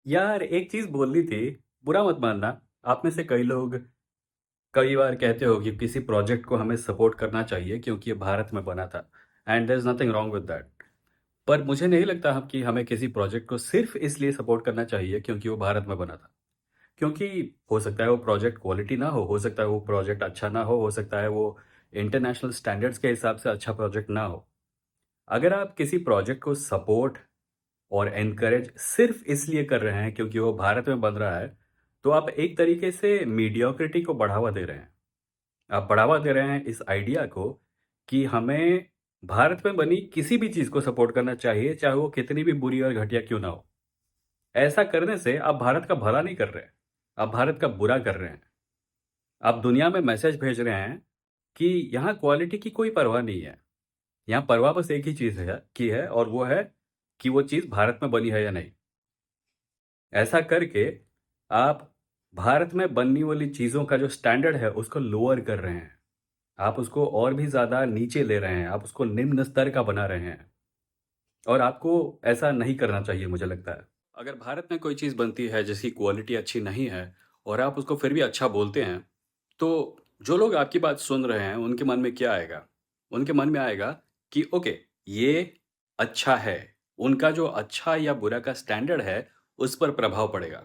यार एक चीज़ बोलनी थी, बुरा मत मानना। आप में से कई लोग कई बार कहते हो कि किसी प्रोजेक्ट को हमें सपोर्ट करना चाहिए क्योंकि ये भारत में बना था and there is nothing wrong with that. पर मुझे नहीं लगता हम कि हमें किसी प्रोजेक्ट को सिर्फ़ इसलिए सपोर्ट करना चाहिए क्योंकि वो भारत में बना था। क्योंकि हो सकता है वो प्रोजेक्ट क्वालिटी ना हो सकता है वो प्रोजेक्ट अच्छा ना हो सकता है वो इंटरनेशनल स्टैंडर्ड्स के हिसाब से अच्छा प्रोजेक्ट ना हो। अगर आप किसी प्रोजेक्ट को सपोर्ट और एनकरेज सिर्फ इसलिए कर रहे हैं क्योंकि वो भारत में बन रहा है, तो आप एक तरीके से मीडियोक्रिटी को बढ़ावा दे रहे हैं। आप बढ़ावा दे रहे हैं इस आइडिया को कि हमें भारत में बनी किसी भी चीज़ को सपोर्ट करना चाहिए, चाहे वो कितनी भी बुरी और घटिया क्यों ना हो। ऐसा करने से आप भारत का भला नहीं कर रहे हैं, आप भारत का बुरा कर रहे हैं। आप दुनिया में मैसेज भेज रहे हैं कि यहाँ क्वालिटी की कोई परवाह नहीं है। यहाँ परवाह बस एक ही चीज़ है की है और वो है कि वो चीज़ भारत में बनी है या नहीं। ऐसा करके आप भारत में बनने वाली चीज़ों का जो स्टैंडर्ड है उसको लोअर कर रहे हैं। आप उसको और भी ज़्यादा नीचे ले रहे हैं, आप उसको निम्न स्तर का बना रहे हैं और आपको ऐसा नहीं करना चाहिए मुझे लगता है। अगर भारत में कोई चीज़ बनती है जिसकी क्वालिटी अच्छी नहीं है और आप उसको फिर भी अच्छा बोलते हैं, तो जो लोग आपकी बात सुन रहे हैं उनके मन में क्या आएगा? उनके मन में आएगा कि ओके, ये अच्छा है। उनका जो अच्छा या बुरा का स्टैंडर्ड है, उस पर प्रभाव पड़ेगा।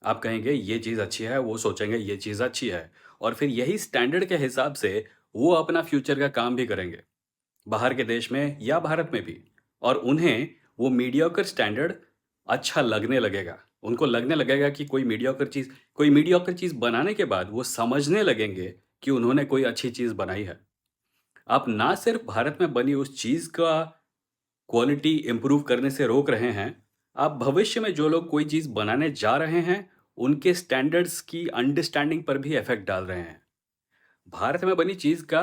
आप कहेंगे ये चीज़ अच्छी है, वो सोचेंगे ये चीज़ अच्छी है और फिर यही स्टैंडर्ड के हिसाब से वो अपना फ्यूचर का काम भी करेंगे, बाहर के देश में या भारत में भी। और उन्हें वो मीडियोकर स्टैंडर्ड अच्छा लगने लगेगा। उनको लगने लगेगा कि कोई मीडियोकर चीज़ बनाने के बाद वो समझने लगेंगे कि उन्होंने कोई अच्छी चीज़ बनाई है। आप ना सिर्फ भारत में बनी उस चीज़ का क्वालिटी इम्प्रूव करने से रोक रहे हैं, आप भविष्य में जो लोग कोई चीज़ बनाने जा रहे हैं, उनके स्टैंडर्ड्स की अंडरस्टैंडिंग पर भी इफ़ेक्ट डाल रहे हैं। भारत में बनी चीज़ का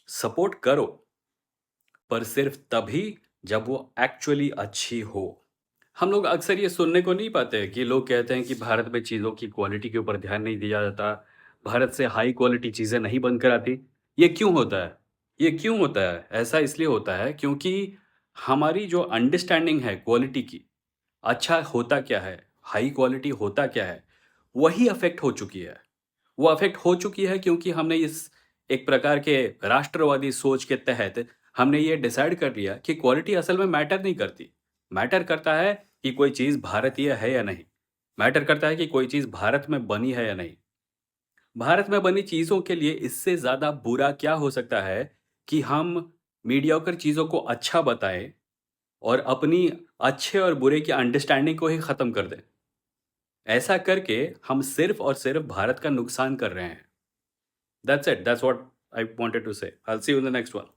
सपोर्ट करो, पर सिर्फ तभी जब वो एक्चुअली अच्छी हो। हम लोग अक्सर ये सुनने को नहीं पाते कि लोग कहते हैं कि भारत में चीज़ों की क्वालिटी के ऊपर ध्यान नहीं दिया जाता, भारत से हाई क्वालिटी चीज़ें नहीं बनकर आती। ये क्यों होता है? ये क्यों होता है? ऐसा इसलिए होता है क्योंकि हमारी जो अंडरस्टैंडिंग है क्वालिटी की, अच्छा होता क्या है? हाई क्वालिटी होता क्या है? वही अफ़ेक्ट हो चुकी है। वो अफ़ेक्ट हो चुकी है क्योंकि हमने इस एक प्रकार के राष्ट्रवादी सोच के तहत हमने ये डिसाइड कर लिया कि क्वालिटी असल में मैटर नहीं करती। मैटर करता है कि कोई चीज़ भारतीय है या नहीं। मैटर करता है कि कोई चीज़ भारत में बनी है या नहीं। भारत में बनी चीज़ों के लिए इससे ज़्यादा बुरा क्या हो सकता है कि हम मीडियोकर चीज़ों को अच्छा बताएँ और अपनी अच्छे और बुरे की अंडरस्टैंडिंग को ही ख़त्म कर दें। ऐसा करके हम सिर्फ़ और सिर्फ़ भारत का नुकसान कर रहे हैं। That's it. That's what I wanted to say. I'll see you in the next one.